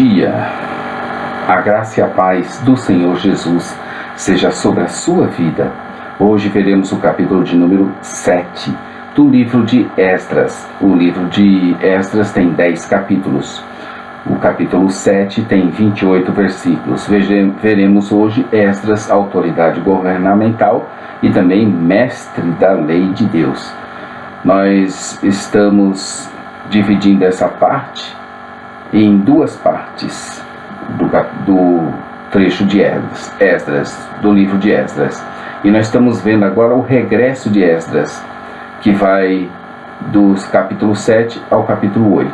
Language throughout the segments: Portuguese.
dia, a graça e a paz do Senhor Jesus seja sobre a sua vida. Hoje veremos o capítulo de número 7 do livro de Esdras. O livro de Esdras tem 10 capítulos. O capítulo 7 tem 28 versículos. Veremos hoje Esdras, autoridade governamental e também mestre da lei de Deus. Nós estamos dividindo essa parte em duas partes do trecho de Esdras, do livro de Esdras. E nós estamos vendo agora o regresso de Esdras, que vai dos capítulo 7 ao capítulo 8.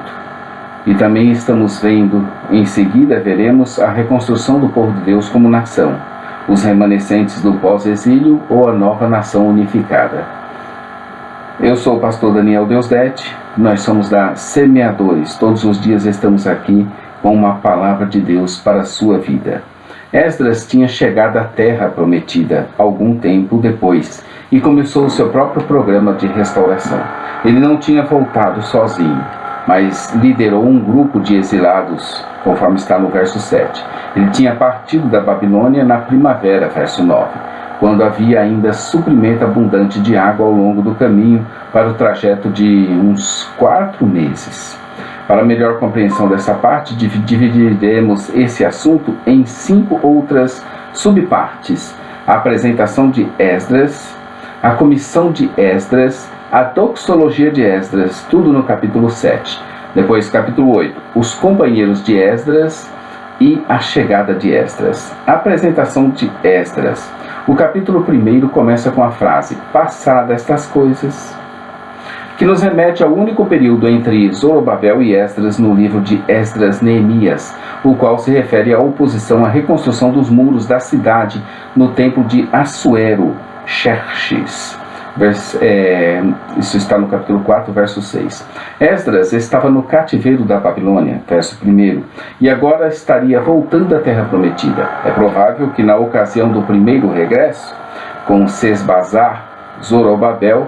E também estamos vendo, em seguida veremos a reconstrução do povo de Deus como nação, os remanescentes do pós-exílio ou a nova nação unificada. Eu sou o pastor Daniel Deusdete, nós somos da Semeadores. Todos os dias estamos aqui com uma palavra de Deus para a sua vida. Esdras tinha chegado à terra prometida algum tempo depois e começou o seu próprio programa de restauração. Ele não tinha voltado sozinho, mas liderou um grupo de exilados, conforme está no verso 7. Ele tinha partido da Babilônia na primavera, verso 9, quando havia ainda suprimento abundante de água ao longo do caminho para o trajeto de uns 4 meses. Para melhor compreensão dessa parte, dividiremos esse assunto em 5 outras subpartes: a apresentação de Esdras, a comissão de Esdras, a doxologia de Esdras, tudo no capítulo 7. Depois, capítulo 8, os companheiros de Esdras e a chegada de Esdras. A apresentação de Esdras. O capítulo 1 começa com a frase, passada estas coisas, que nos remete ao único período entre Zorobabel e Esdras no livro de Esdras-Neemias, o qual se refere à oposição à reconstrução dos muros da cidade no templo de Assuero, Xerxes. Isso está no capítulo 4, verso 6. Esdras estava no cativeiro da Babilônia, verso 1, e agora estaria voltando à terra prometida. É provável que na ocasião do primeiro regresso, com Sesbazar, Zorobabel,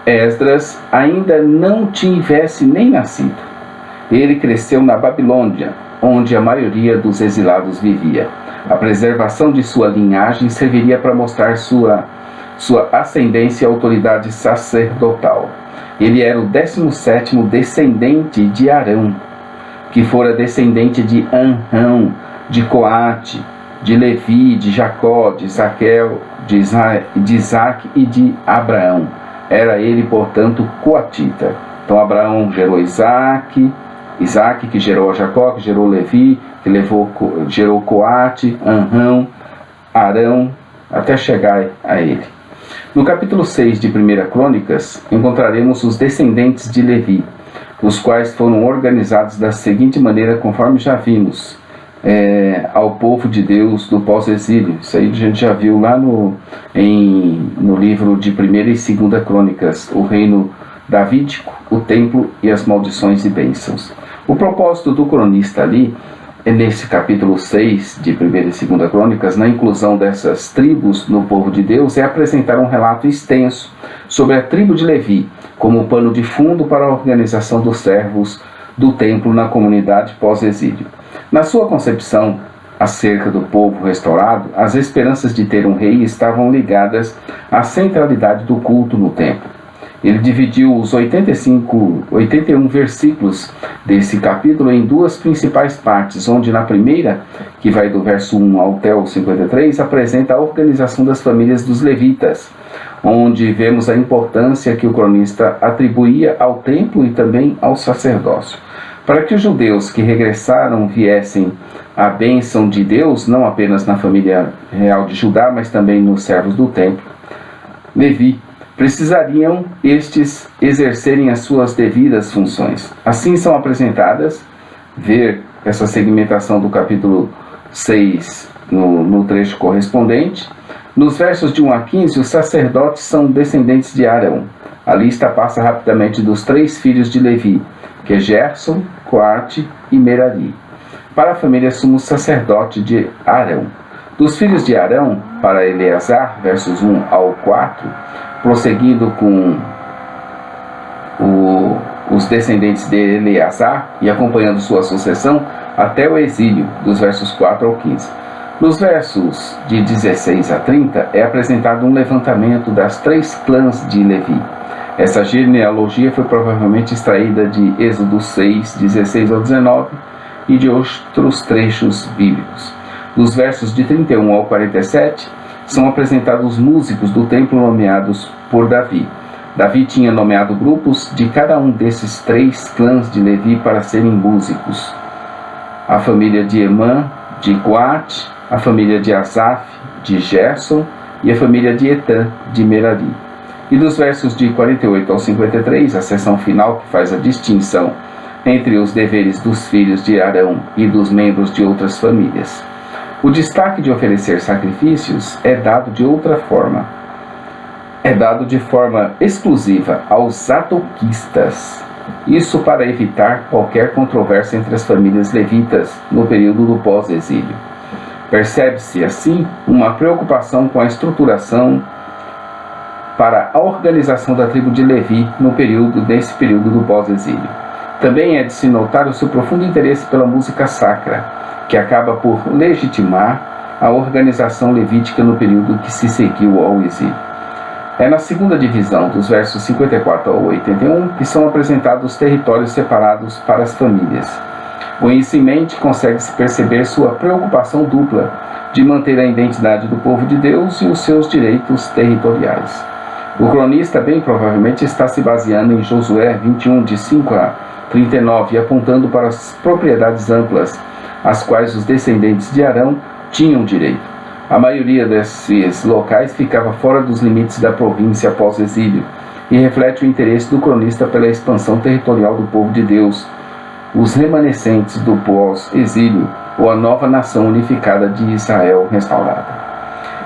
Esdras ainda não tivesse nem nascido. Ele cresceu na Babilônia, onde a maioria dos exilados vivia. A preservação de sua linhagem serviria para mostrar sua ascendência e autoridade sacerdotal. Ele era o 17º descendente de Arão, que fora descendente de Anrão, de Coate, de Levi, de Jacó, de Zaqueu, de Isaac e de Abraão. Era ele, portanto, coatita. Então Abraão gerou Isaac que gerou Jacó, que gerou Levi, que gerou Coate, Anrão, Arão, até chegar a ele. No capítulo 6 de 1 Crônicas, encontraremos os descendentes de Levi, os quais foram organizados da seguinte maneira, conforme já vimos, ao povo de Deus do pós-exílio. Isso aí a gente já viu lá no livro de 1 e 2 Crônicas, o reino davídico, o templo e as maldições e bênçãos. O propósito do cronista ali, nesse capítulo 6 de 1 e 2 Crônicas, na inclusão dessas tribos no povo de Deus, é apresentar um relato extenso sobre a tribo de Levi, como pano de fundo para a organização dos servos do templo na comunidade pós-exílio. Na sua concepção acerca do povo restaurado, as esperanças de ter um rei estavam ligadas à centralidade do culto no templo. Ele dividiu os 81 versículos desse capítulo em duas principais partes, onde na primeira, que vai do verso 1 até o 53, apresenta a organização das famílias dos levitas, onde vemos a importância que o cronista atribuía ao templo e também ao sacerdócio. Para que os judeus que regressaram viessem à bênção de Deus, não apenas na família real de Judá, mas também nos servos do templo, Levi, precisariam estes exercerem as suas devidas funções. Assim são apresentadas, ver essa segmentação do capítulo 6 no trecho correspondente. Nos versos de 1 a 15, os sacerdotes são descendentes de Arão. A lista passa rapidamente dos 3 filhos de Levi, que é Gerson, Coate e Merari, para a família sumo sacerdote de Arão. Dos filhos de Arão, para Eleazar, versos 1 ao 4, prosseguindo com os descendentes de Eleazar e acompanhando sua sucessão até o exílio, dos versos 4 ao 15. Nos versos de 16 a 30 é apresentado um levantamento das 3 clãs de Levi. Essa genealogia foi provavelmente extraída de Êxodo 6, 16 ao 19 e de outros trechos bíblicos. Nos versos de 31 ao 47 são apresentados os músicos do templo nomeados por Davi. Davi tinha nomeado grupos de cada um desses 3 clãs de Levi para serem músicos. A família de Emã, de Coate, a família de Asaf, de Gerson e a família de Etã, de Merari. E dos versos de 48 ao 53, a seção final que faz a distinção entre os deveres dos filhos de Arão e dos membros de outras famílias. O destaque de oferecer sacrifícios é dado de outra forma. É dado de forma exclusiva aos zadoquistas. Isso para evitar qualquer controvérsia entre as famílias levitas no período do pós-exílio. Percebe-se, assim, uma preocupação com a estruturação para a organização da tribo de Levi nesse período do pós-exílio. Também é de se notar o seu profundo interesse pela música sacra, que acaba por legitimar a organização levítica no período que se seguiu ao exílio. É na segunda divisão, dos versos 54 ao 81, que são apresentados os territórios separados para as famílias. Com isso em mente, consegue-se perceber sua preocupação dupla de manter a identidade do povo de Deus e os seus direitos territoriais. O cronista bem provavelmente está se baseando em Josué 21, de 5 a 39, apontando para as propriedades amplas, às quais os descendentes de Arão tinham direito. A maioria desses locais ficava fora dos limites da província após o exílio, e reflete o interesse do cronista pela expansão territorial do povo de Deus, os remanescentes do pós-exílio, ou a nova nação unificada de Israel restaurada.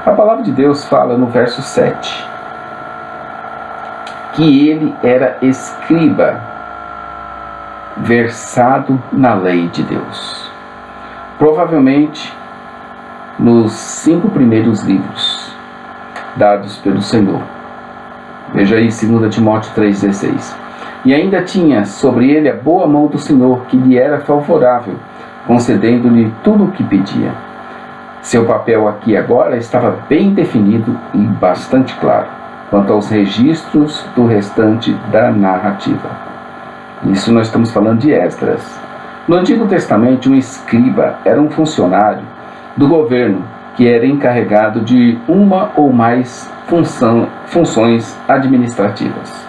A palavra de Deus fala no verso 7, que ele era escriba, versado na lei de Deus. Provavelmente nos 5 primeiros livros dados pelo Senhor. Veja aí 2 Timóteo 3,16. E ainda tinha sobre ele a boa mão do Senhor, que lhe era favorável, concedendo-lhe tudo o que pedia. Seu papel aqui agora estava bem definido e bastante claro, quanto aos registros do restante da narrativa. Isso nós estamos falando de Esdras. No Antigo Testamento, um escriba era um funcionário do governo que era encarregado de uma ou mais funções administrativas.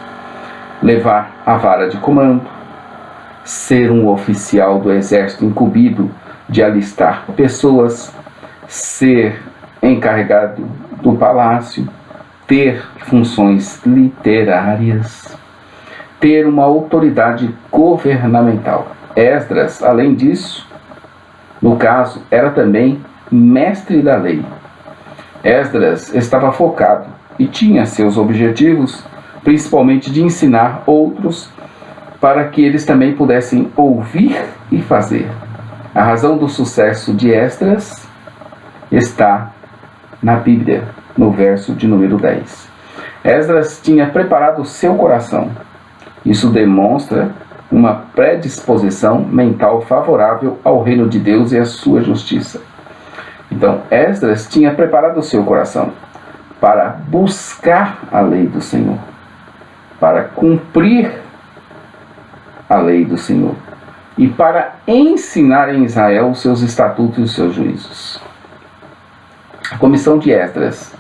Levar a vara de comando, ser um oficial do exército incumbido de alistar pessoas, ser encarregado do palácio, ter funções literárias, ter uma autoridade governamental. Esdras, além disso, no caso, era também mestre da lei. Esdras estava focado e tinha seus objetivos, principalmente de ensinar outros para que eles também pudessem ouvir e fazer. A razão do sucesso de Esdras está na Bíblia, no verso de número 10. Esdras tinha preparado o seu coração. Isso demonstra uma predisposição mental favorável ao reino de Deus e à sua justiça. Então, Esdras tinha preparado o seu coração para buscar a lei do Senhor, para cumprir a lei do Senhor e para ensinar em Israel os seus estatutos e os seus juízos. A comissão de Esdras,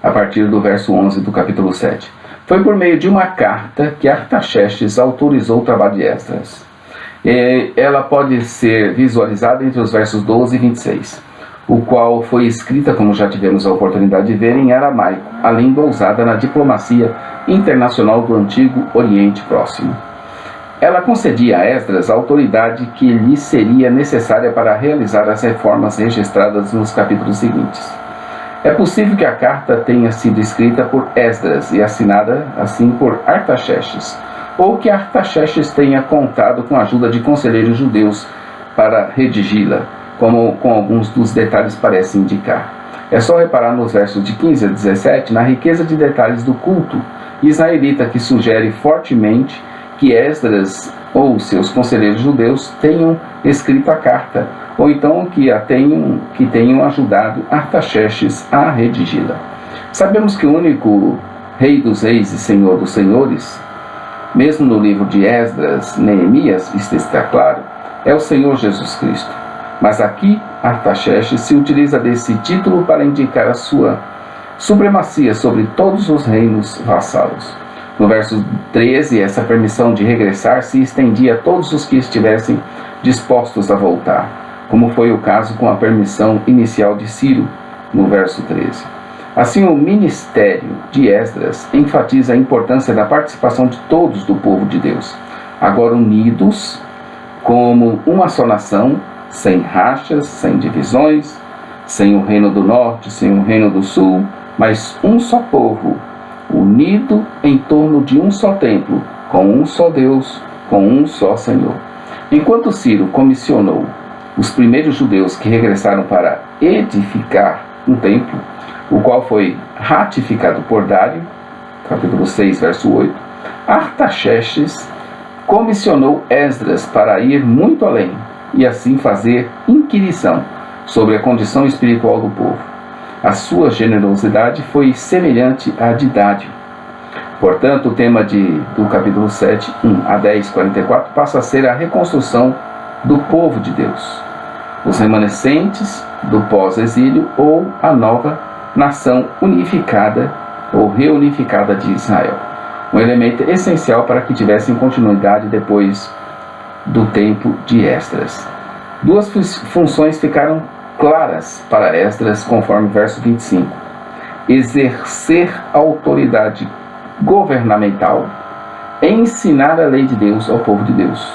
a partir do verso 11 do capítulo 7, foi por meio de uma carta que Artaxerxes autorizou o trabalho de Esdras. Ela pode ser visualizada entre os versos 12 e 26, o qual foi escrita, como já tivemos a oportunidade de ver, em aramaico, a língua usada na diplomacia internacional do Antigo Oriente Próximo. Ela concedia a Esdras a autoridade que lhe seria necessária para realizar as reformas registradas nos capítulos seguintes. É possível que a carta tenha sido escrita por Esdras e assinada assim por Artaxerxes, ou que Artaxerxes tenha contado com a ajuda de conselheiros judeus para redigi-la, como com alguns dos detalhes parecem indicar. É só reparar nos versos de 15 a 17 na riqueza de detalhes do culto israelita, que sugere fortemente que Esdras ou seus conselheiros judeus tenham escrito a carta, ou então que tenham ajudado Artaxerxes a redigi-la. Sabemos que o único Rei dos Reis e Senhor dos Senhores, mesmo no livro de Esdras, Neemias, isto está claro, é o Senhor Jesus Cristo. Mas aqui, Artaxerxes se utiliza desse título para indicar a sua supremacia sobre todos os reinos vassalos. No verso 13, essa permissão de regressar se estendia a todos os que estivessem dispostos a voltar, como foi o caso com a permissão inicial de Ciro, no verso 13. Assim, o ministério de Esdras enfatiza a importância da participação de todos do povo de Deus, agora unidos como uma só nação, sem rachas, sem divisões, sem o reino do norte, sem o reino do sul, mas um só povo, unido em torno de um só templo, com um só Deus, com um só Senhor. Enquanto Ciro comissionou os primeiros judeus que regressaram para edificar um templo, o qual foi ratificado por Dário, capítulo 6, verso 8, Artaxerxes comissionou Esdras para ir muito além e assim fazer inquirição sobre a condição espiritual do povo. A sua generosidade foi semelhante à de Dário. Portanto, o tema do capítulo 7, 1 a 10, 44, passa a ser a reconstrução do povo de Deus, os remanescentes do pós-exílio ou a nova nação unificada ou reunificada de Israel. Um elemento essencial para que tivessem continuidade depois do tempo de Esdras. Duas funções ficaram claras para Esdras, conforme verso 25. Exercer autoridade governamental e ensinar a lei de Deus ao povo de Deus.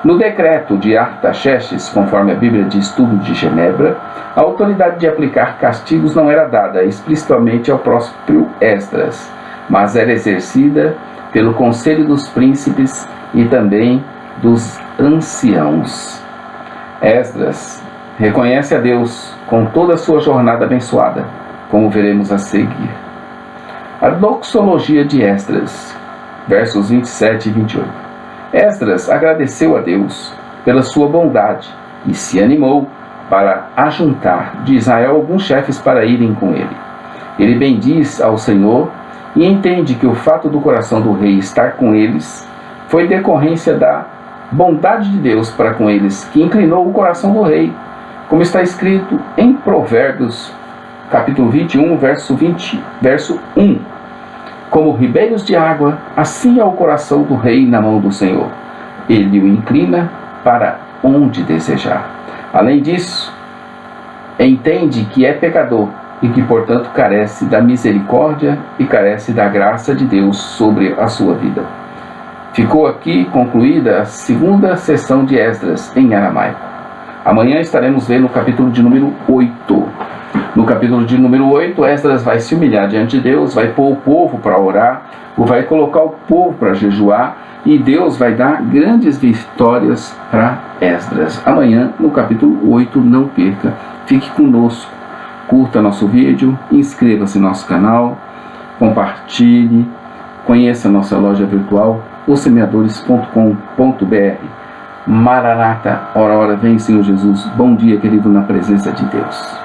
No decreto de Artaxerxes, conforme a Bíblia de Estudo de Genebra, a autoridade de aplicar castigos não era dada explicitamente ao próprio Esdras, mas era exercida pelo conselho dos príncipes e também dos anciãos. Esdras reconhece a Deus com toda a sua jornada abençoada, como veremos a seguir. A doxologia de Esdras, versos 27 e 28. Esdras agradeceu a Deus pela sua bondade e se animou para ajuntar de Israel alguns chefes para irem com ele. Ele bendiz ao Senhor e entende que o fato do coração do rei estar com eles foi decorrência da bondade de Deus para com eles, que inclinou o coração do rei, como está escrito em Provérbios, capítulo 21, verso 1. Como ribeiros de água, assim é o coração do rei na mão do Senhor. Ele o inclina para onde desejar. Além disso, entende que é pecador e que, portanto, carece da misericórdia e carece da graça de Deus sobre a sua vida. Ficou aqui concluída a segunda sessão de Esdras em aramaico. Amanhã estaremos vendo o capítulo de número 8. No capítulo de número 8, Esdras vai se humilhar diante de Deus, vai pôr o povo para orar, vai colocar o povo para jejuar, e Deus vai dar grandes vitórias para Esdras. Amanhã, no capítulo 8, não perca, fique conosco, curta nosso vídeo, inscreva-se no nosso canal, compartilhe, conheça a nossa loja virtual, ossemeadores.com.br. Maranata, ora, ora, vem Senhor Jesus. Bom dia, querido, na presença de Deus.